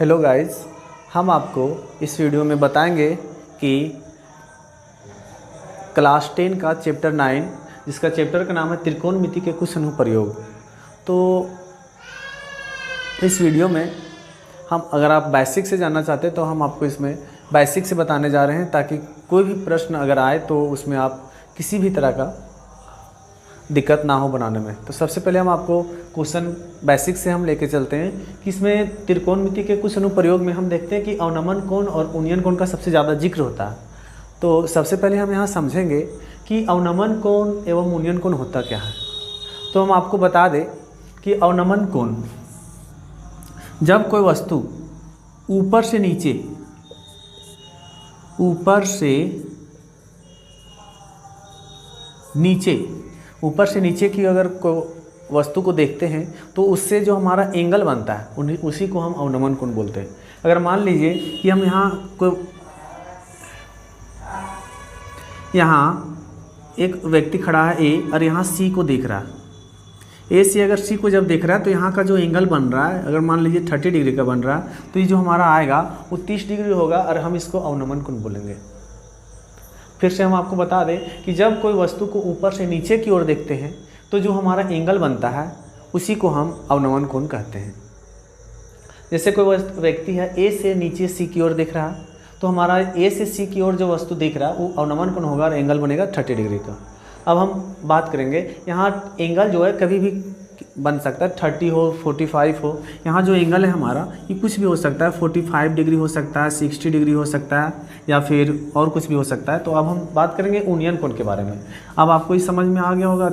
Hello guys, हम आपको इस वीडियो में बताएंगे कि क्लास 10 का चैप्टर 9 जिसका चैप्टर का नाम है त्रिकोणमिति के कुछ अनुप्रयोग। तो इस वीडियो में हम अगर आप बेसिक से जानना चाहते हैं तो हम आपको इसमें बेसिक से बताने जा रहे हैं, ताकि कोई भी प्रश्न अगर आए तो उसमें आप किसी भी तरह का दिक्कत ना हो बनाने में। तो सबसे पहले हम आपको क्वेश्चन बेसिक से हम लेके चलते हैं कि इसमें त्रिकोणमिति के कुछ अनुप्रयोग में हम देखते हैं कि अवनमन कोण और उन्नयन कोण का सबसे ज़्यादा जिक्र होता है। तो सबसे पहले हम यहाँ समझेंगे कि अवनमन कोण एवं उन्नयन कोण होता क्या है। तो हम आपको बता दें कि अवनमन कोण, जब कोई वस्तु ऊपर से नीचे की अगर कोई वस्तु को देखते हैं तो उससे जो हमारा एंगल बनता है उसी को हम अवनमन कोण बोलते हैं। अगर मान लीजिए कि हम यहाँ एक व्यक्ति खड़ा है ए और यहाँ सी को देख रहा है। ए सी अगर सी को जब देख रहा है तो यहाँ का जो एंगल बन रहा है, अगर मान लीजिए 30 डिग्री का बन रहा है, तो ये जो हमारा आएगा वो 30 डिग्री होगा और हम इसको अवनमन कोण बोलेंगे। फिर से हम आपको बता दें कि जब कोई वस्तु को ऊपर से नीचे की ओर देखते हैं तो जो हमारा एंगल बनता है उसी को हम अवनमन कोण कहते हैं। जैसे कोई व्यक्ति है ए से नीचे सी की ओर देख रहा है, तो हमारा ए से सी की ओर जो वस्तु देख रहा है वो अवनमन कोण होगा और एंगल बनेगा 30 डिग्री का। अब हम बात करेंगे, यहाँ एंगल जो है कभी भी बन सकता है, 30 हो 45 हो। यहाँ जो एंगल है हमारा ये कुछ भी हो सकता है, 45 डिग्री हो सकता है, 60 डिग्री हो सकता है, या फिर और कुछ भी हो सकता है। तो अब हम बात करेंगे उन्नयन कोण के बारे में। अब आपको ये समझ में आ गया होगा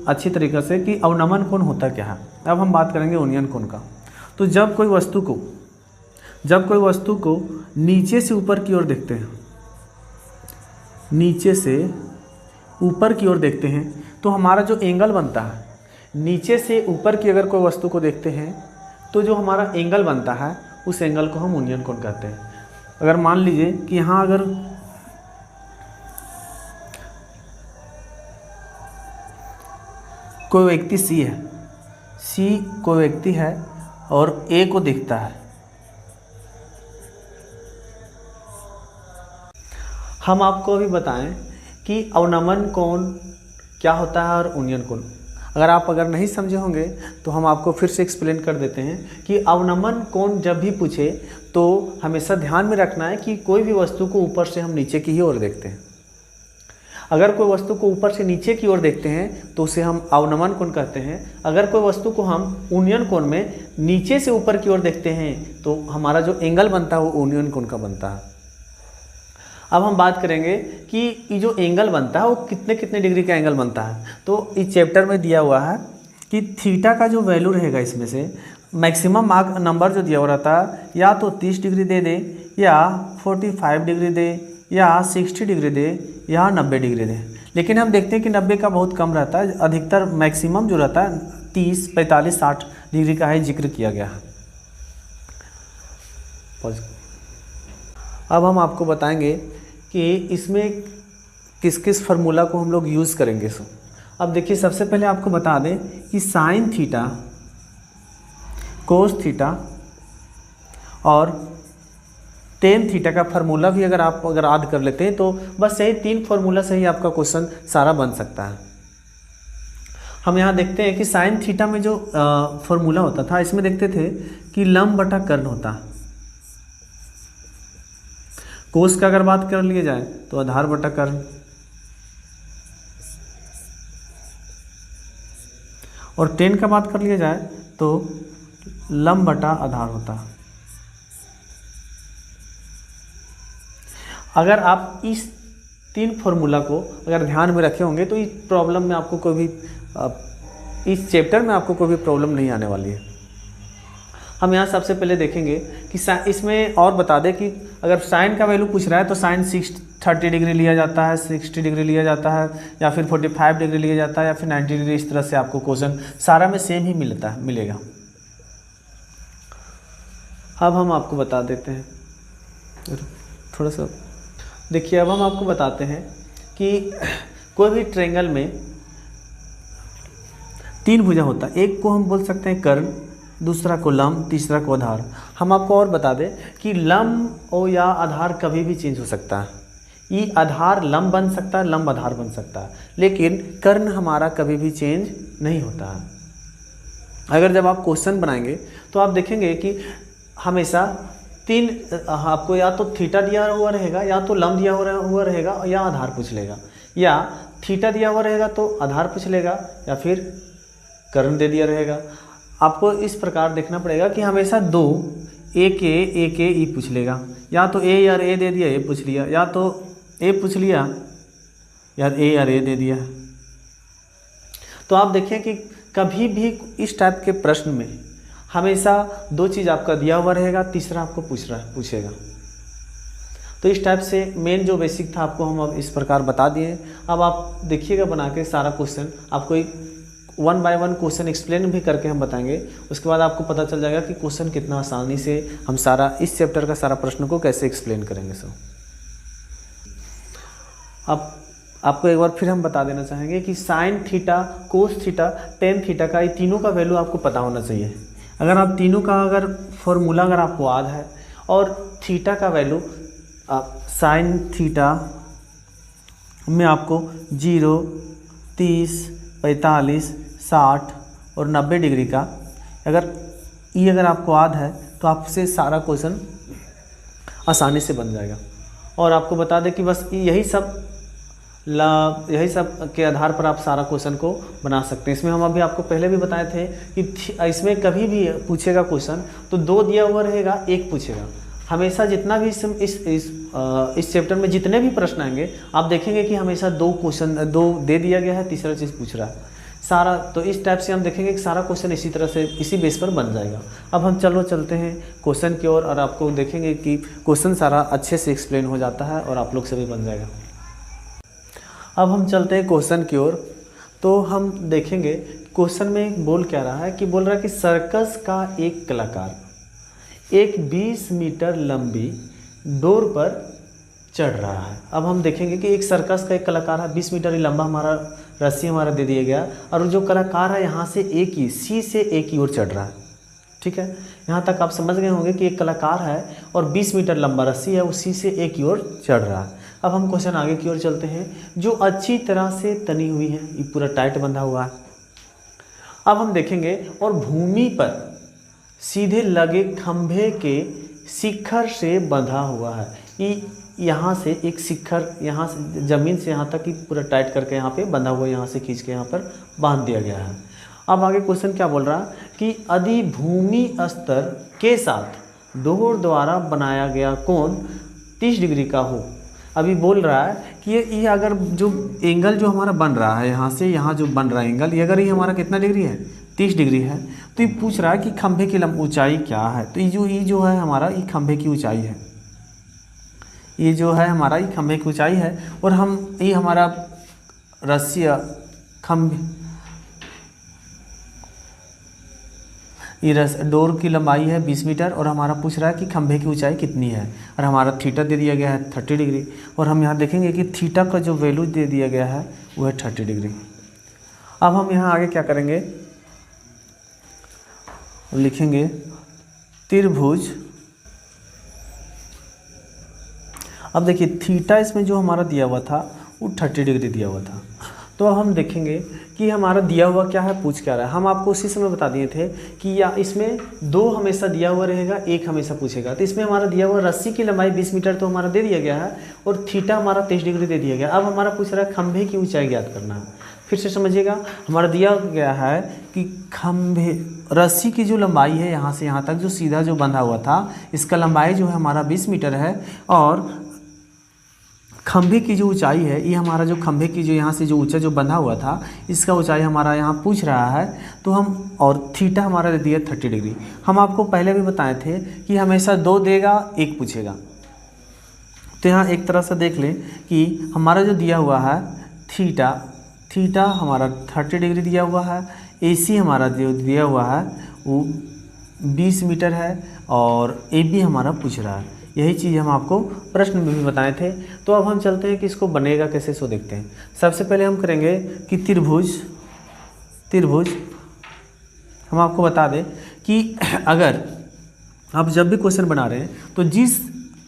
अच्छी तरीक़े से कि अवनमन कोण होता क्या है। अब हम बात करेंगे उन्नयन कोण का। तो जब कोई वस्तु को नीचे से ऊपर की ओर देखते हैं, नीचे से ऊपर की ओर देखते हैं तो हमारा जो एंगल बनता है, नीचे से ऊपर की अगर कोई वस्तु को देखते हैं तो जो हमारा एंगल बनता है उस एंगल को हम उन्नयन कोण कहते हैं। अगर मान लीजिए कि यहाँ अगर कोई व्यक्ति कोई व्यक्ति है और ए को देखता है, हम आपको अभी बताएं कि अवनमन कोण क्या होता है और उन्नयन कोण। अगर नहीं समझे होंगे तो हम आपको फिर से एक्सप्लेन कर देते हैं कि अवनमन कोण जब भी पूछे तो हमेशा ध्यान में रखना है कि कोई भी वस्तु को ऊपर से हम नीचे की ही ओर देखते हैं। अगर कोई वस्तु को ऊपर से नीचे की ओर देखते हैं तो उसे हम अवनमन कोण कहते हैं। अगर कोई वस्तु को हम उन्नयन कोण में नीचे से ऊपर की ओर देखते हैं तो हमारा जो एंगल बनता है वो उन्नयन कोण का बनता है। अब हम बात करेंगे कि ये जो एंगल बनता है वो कितने डिग्री का एंगल बनता है। तो इस चैप्टर में दिया हुआ है कि थीटा का जो वैल्यू रहेगा, इसमें से मैक्सिमम मार्क नंबर जो दिया हुआ रहता है, या तो 30 डिग्री दे दे, या 45 डिग्री दे, या 60 डिग्री दे, या 90 डिग्री दे। लेकिन हम देखते हैं कि 90 का बहुत कम रहता है, अधिकतर मैक्सिमम जो रहता है 30, 45, 60 डिग्री का ही जिक्र किया गया है। अब हम आपको बताएंगे कि इसमें किस किस फार्मूला को हम लोग यूज़ करेंगे। अब देखिए, सबसे पहले आपको बता दें कि साइन थीटा, कोस थीटा और टेन थीटा का फार्मूला भी अगर याद कर लेते हैं तो बस यही 3 फार्मूला से ही आपका क्वेश्चन सारा बन सकता है। हम यहाँ देखते हैं कि साइन थीटा में जो फार्मूला होता था, इसमें देखते थे कि लंब बटा कर्ण होता है। कोस का अगर बात कर लिए जाए तो आधार बटा कर्ण, और टेन का बात कर लिया जाए तो लंब बटा आधार होता है। अगर आप इस 3 फार्मूला को अगर ध्यान में रखे होंगे तो इस प्रॉब्लम में आपको इस चैप्टर में आपको कोई भी प्रॉब्लम नहीं आने वाली है। हम यहाँ सबसे पहले देखेंगे कि इसमें और बता दें कि अगर साइन का वैल्यू पूछ रहा है तो साइन 30 डिग्री लिया जाता है, 60 डिग्री लिया जाता है, या फिर 45 डिग्री लिया जाता है, या फिर 90 डिग्री। इस तरह से आपको क्वेश्चन सारा में सेम ही मिलेगा। अब हम आपको बता देते हैं, थोड़ा सा देखिए, अब हम आपको बताते हैं कि कोई भी ट्रायंगल में 3 भुजा होता है। एक को हम बोल सकते हैं कर्ण, दूसरा को लंब, तीसरा को आधार। हम आपको और बता दें कि लंब और या आधार कभी भी चेंज हो सकता है। ये आधार लंब बन सकता है, लंब आधार बन सकता है, लेकिन कर्ण हमारा कभी भी चेंज नहीं होता है। अगर जब आप क्वेश्चन बनाएंगे तो आप देखेंगे कि हमेशा तीन आपको या तो थीटा दिया हुआ रहेगा, या तो लंब दिया हुआ रहेगा, या आधार पूछ लेगा, या थीटा दिया हुआ रहेगा तो आधार पूछ लेगा, या फिर कर्ण दे दिया रहेगा। आपको इस प्रकार देखना पड़ेगा कि हमेशा दो एक ए ई पूछ लेगा, या तो ए यार ए दे दिया, ए पूछ लिया, या तो ए पूछ लिया यार ए यार ए दे दिया। तो आप देखिए कि कभी भी इस टाइप के प्रश्न में हमेशा दो चीज़ आपका दिया हुआ रहेगा, तीसरा आपको पूछेगा। तो इस टाइप से मेन जो बेसिक था आपको हम अब इस प्रकार बता दिए। अब आप देखिएगा बना के सारा क्वेश्चन, आपको एक 1 बाय 1 क्वेश्चन एक्सप्लेन भी करके हम बताएंगे। उसके बाद आपको पता चल जाएगा कि क्वेश्चन कितना आसानी से हम सारा इस चैप्टर का सारा प्रश्न को कैसे एक्सप्लेन करेंगे। सो अब आपको एक बार फिर हम बता देना चाहेंगे कि sine theta, cos theta, tan theta का, ये तीनों का वैल्यू आपको पता होना चाहिए। अगर आप तीनों का अगर फॉर्मूला अगर आपको याद है, और थीटा का वैल्यू साइन थीटा में आपको 0, 30, 45, 60 और 90 डिग्री का अगर आपको याद है तो आपसे सारा क्वेश्चन आसानी से बन जाएगा। और आपको बता दें कि बस यही सब के आधार पर आप सारा क्वेश्चन को बना सकते हैं। इसमें हम अभी आपको पहले भी बताए थे कि इसमें कभी भी पूछेगा क्वेश्चन तो 2 दिया हुआ रहेगा, 1 पूछेगा। हमेशा जितना भी इस चैप्टर में जितने भी प्रश्न आएंगे आप देखेंगे कि हमेशा 2 दे दिया गया है, तीसरा चीज़ पूछ रहा है सारा। तो इस टाइप से हम देखेंगे कि सारा क्वेश्चन इसी तरह से इसी बेस पर बन जाएगा। अब हम चलते हैं क्वेश्चन की ओर, और आपको देखेंगे कि क्वेश्चन सारा अच्छे से एक्सप्लेन हो जाता है और आप लोग से भी बन जाएगा। अब हम चलते हैं क्वेश्चन की ओर। तो हम देखेंगे क्वेश्चन में बोल क्या रहा है कि बोल रहा है कि सर्कस का एक कलाकार एक 20 मीटर लंबी डोर पर चढ़ रहा है। अब हम देखेंगे कि एक सर्कस का एक कलाकार है, 20 मीटर लंबा हमारा रस्सी हमारा दे दिया गया, और जो कलाकार है यहाँ से सी से ए की ओर चढ़ रहा है। ठीक है, यहाँ तक आप समझ गए होंगे कि एक कलाकार है और 20 मीटर लंबा रस्सी है, वो सी से ए की ओर चढ़ रहा है। अब हम क्वेश्चन आगे की ओर चलते हैं। जो अच्छी तरह से तनी हुई है, ये पूरा टाइट बंधा हुआ है। अब हम देखेंगे और भूमि पर सीधे लगे खंभे के शिखर से बंधा हुआ है। ये यहाँ से एक शिखर, यहाँ से ज़मीन से यहाँ तक ही पूरा टाइट करके यहाँ पे बंधा हुआ है, यहाँ से खींच के यहाँ पर बांध दिया गया है। अब आगे क्वेश्चन क्या बोल रहा है कि यदि भूमि स्तर के साथ डोर द्वारा बनाया गया कोण 30 डिग्री का हो। अभी बोल रहा है कि ये अगर जो एंगल जो हमारा बन रहा है यहाँ से यहाँ जो बन रहा है एंगल, ये अगर ये हमारा कितना डिग्री है, 30 डिग्री है, तो ये पूछ रहा है कि खंभे की ऊंचाई क्या है। तो ये जो है हमारा ये खंभे की ऊंचाई है, ये जो है हमारा ये खंभे की ऊंचाई है। और हम ये हमारा रस्सी खंभे, ये डोर की लंबाई है 20 मीटर, और हमारा पूछ रहा है कि खंभे की ऊंचाई कितनी है, और हमारा थीटा दे दिया गया है 30 डिग्री। और हम यहाँ देखेंगे कि थीटा का जो वैल्यू दे दिया गया है वो है 30 डिग्री। अब हम यहाँ आगे क्या करेंगे, लिखेंगे त्रिभुज। अब देखिए थीटा इसमें जो हमारा दिया हुआ था वो 30 डिग्री दिया हुआ था। तो हम देखेंगे कि हमारा दिया हुआ क्या है, पूछ क्या रहा है। हम आपको उसी समय बता दिए थे कि या इसमें 2 हमेशा दिया हुआ रहेगा, 1 हमेशा पूछेगा। तो इसमें हमारा दिया हुआ रस्सी की लंबाई 20 मीटर तो हमारा दे दिया गया है, और थीटा हमारा 30 डिग्री दे दिया गया। अब हमारा पूछ रहा है खंभे की ऊंचाई ज्ञात करना है। फिर से समझिएगा, हमारा दिया गया है कि खंभे रस्सी की जो लंबाई है यहाँ से यहाँ तक जो सीधा जो बंधा हुआ था, इसका लंबाई जो है हमारा 20 मीटर है, और खंभे की जो ऊंचाई है ये हमारा जो खंभे की जो यहाँ से जो ऊंचा जो बंधा हुआ था इसका ऊंचाई हमारा यहाँ पूछ रहा है। तो हम, और थीटा हमारा दे दिया 30 डिग्री। हम आपको पहले भी बताए थे कि हमेशा 2 देगा, 1 पूछेगा। तो यहाँ एक तरह से देख लें कि हमारा जो दिया हुआ है थीटा हमारा 30 डिग्री दिया हुआ है, AC हमारा जो दिया हुआ है वो 20 मीटर है, और AB हमारा पूछ रहा है। यही चीज़ हम आपको प्रश्न में भी बताए थे। तो अब हम चलते हैं कि इसको बनेगा कैसे, सो देखते हैं। सबसे पहले हम करेंगे कि त्रिभुज हम आपको बता दें कि अगर आप जब भी क्वेश्चन बना रहे हैं तो जिस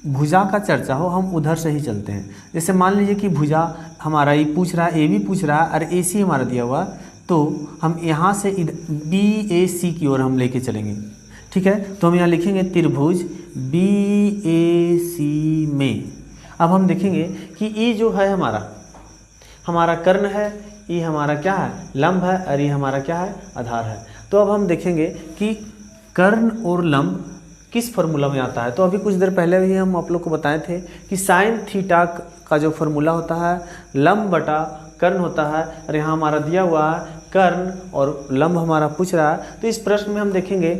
भुजा का चर्चा हो हम उधर से ही चलते हैं। जैसे मान लीजिए कि भुजा हमारा ये पूछ रहा है, ए बी पूछ रहा है और ए सी हमारा दिया हुआ, तो हम यहाँ से बी ए सी की ओर हम लेके चलेंगे। ठीक है, तो हम यहाँ लिखेंगे त्रिभुज बी ए सी में। अब हम देखेंगे कि ये जो है हमारा कर्ण है, ये हमारा क्या है, लंब है, और ये हमारा क्या है, आधार है। तो अब हम देखेंगे कि कर्ण और लंब किस फॉर्मूला में आता है। तो अभी कुछ देर पहले भी हम आप लोग को बताए थे कि साइन थीटा का जो फॉर्मूला होता है लंब बटा कर्ण होता है, और यहाँ हमारा दिया हुआ है कर्ण और लंब हमारा पूछ रहा है। तो इस प्रश्न में हम देखेंगे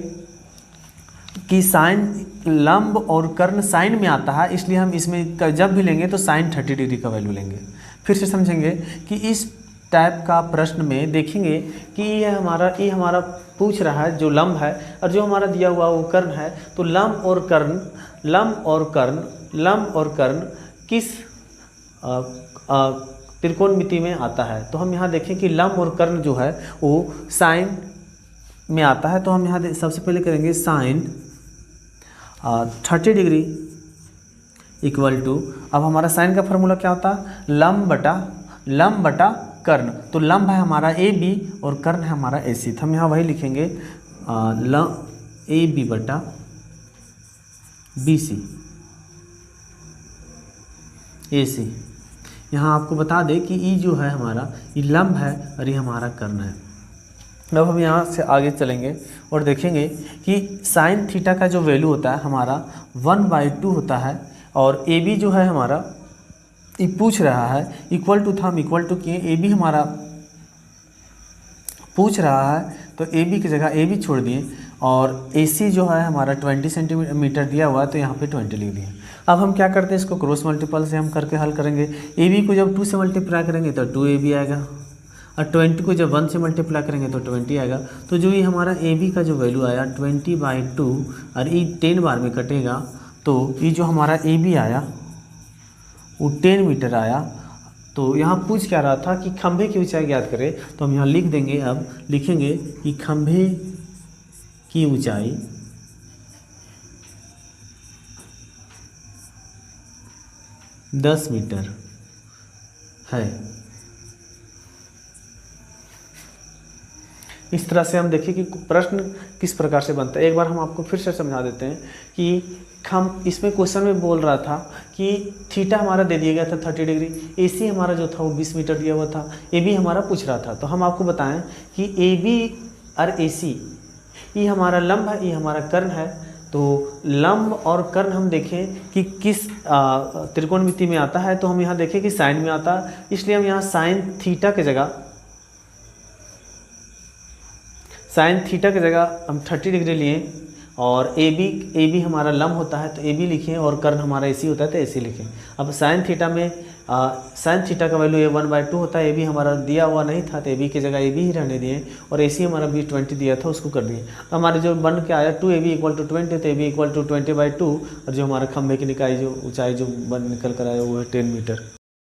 कि साइन लंब और कर्ण साइन में आता है, इसलिए हम इसमें जब भी लेंगे तो साइन 30 डिग्री का वैल्यू लेंगे। फिर से समझेंगे कि इस टाइप का प्रश्न में देखेंगे कि ये हमारा पूछ रहा है जो लंब है, और जो हमारा दिया हुआ वो कर्ण है। तो लंब और कर्ण किस त्रिकोणमिति में आता है। तो हम यहाँ देखें कि लंब और कर्ण जो है वो साइन में आता है। तो हम यहाँ सबसे पहले करेंगे साइन 30 डिग्री इक्वल टू, अब हमारा साइन का फॉर्मूला क्या होता है, लंब बटा कर्ण। तो लंब है हमारा ए बी और कर्ण है हमारा ए सी। तो हम यहाँ वही लिखेंगे ए बी बटा बी सी ए सी। यहाँ आपको बता दें कि ई जो है हमारा ये लंब है और ये हमारा कर्ण है। अब हम यहाँ से आगे चलेंगे और देखेंगे कि साइन थीटा का जो वैल्यू होता है हमारा 1/2 होता है, और ए बी जो है हमारा ये पूछ रहा है इक्वल टू था, हम इक्वल टू किए, ए बी हमारा पूछ रहा है तो ए बी की जगह ए बी छोड़ दिए, और ए सी जो है हमारा 20 सेंटीमीटर दिया हुआ है तो यहाँ पे 20 लिख दिए। अब हम क्या करते हैं, इसको क्रॉस मल्टीपल से हम करके हल करेंगे। ए बी को जब 2 से मल्टीप्लाई करेंगे तो 2 ए बी आएगा, और 20 को जब 1 से मल्टीप्लाई करेंगे तो 20 आएगा। तो जो ये हमारा ए बी का जो वैल्यू आया 20/2, और ये 10 बार में कटेगा, तो ये जो हमारा ए बी आया वो 10 मीटर आया। तो यहाँ पूछ क्या रहा था कि खंभे की ऊंचाई ज्ञात करें। तो हम यहाँ लिख देंगे, अब लिखेंगे कि खंभे की ऊंचाई दस मीटर है। इस तरह से हम देखिए कि प्रश्न किस प्रकार से बनता है। एक बार हम आपको फिर से समझा देते हैं कि हम इसमें क्वेश्चन में बोल रहा था कि थीटा हमारा दे दिया गया था 30 डिग्री, ए सी हमारा जो था वो 20 मीटर दिया हुआ था, ए बी हमारा पूछ रहा था। तो हम आपको बताएं कि ए बी और ए सी ये हमारा लंब है, ये हमारा कर्ण है। तो लंब और कर्ण हम देखें कि किस त्रिकोणमिति में आता है। तो हम यहाँ देखें कि साइन में आता है, इसलिए हम यहाँ साइन थीटा की जगह हम 30 डिग्री लिए, और ए बी हमारा लंब होता है तो ए बी लिखें, और कर्ण हमारा ए सी होता है तो ए सी लिखें। अब साइन थीटा का वैल्यू 1/2 होता है, ए बी हमारा दिया हुआ नहीं था तो ए बी की जगह ए बी ही रहने दिए, और ए सी हमारा भी 20 दिया था उसको कर दिए। तो हमारे जो बन के आया 2AB = 20, तो ए बी = 20/2, और जो हमारा खंभे की निकाय जो ऊंचाई जो बन निकल कर आया वो है 10 मीटर।